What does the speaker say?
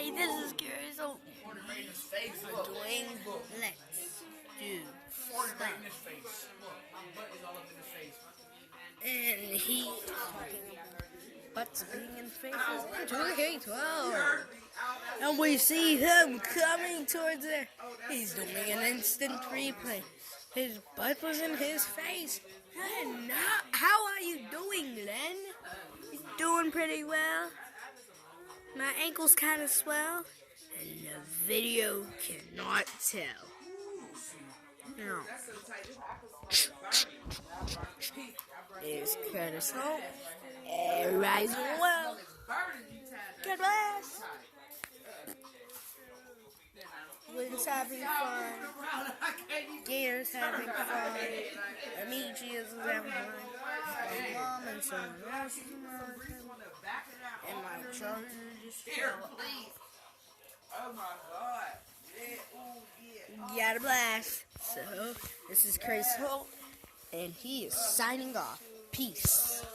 Hi, this is Gary. So we're doing Let's Do Stuff. And he's talking about butts being in faces into K-12. And we see him coming towards it. He's doing an instant replay. His butt was in his face. And how are you doing, Len? He's doing pretty well. My ankle's kind of swell, and the video cannot tell. No. There's Curtis Holt, and Rising Well. God bless. Lynn's having fun. Gator's having fun. Amici is having fun. My mom and someone else is having fun. And my charger just fell. Oh my God. Got a blast. So, this is Chris Holt, and he is signing off. Peace.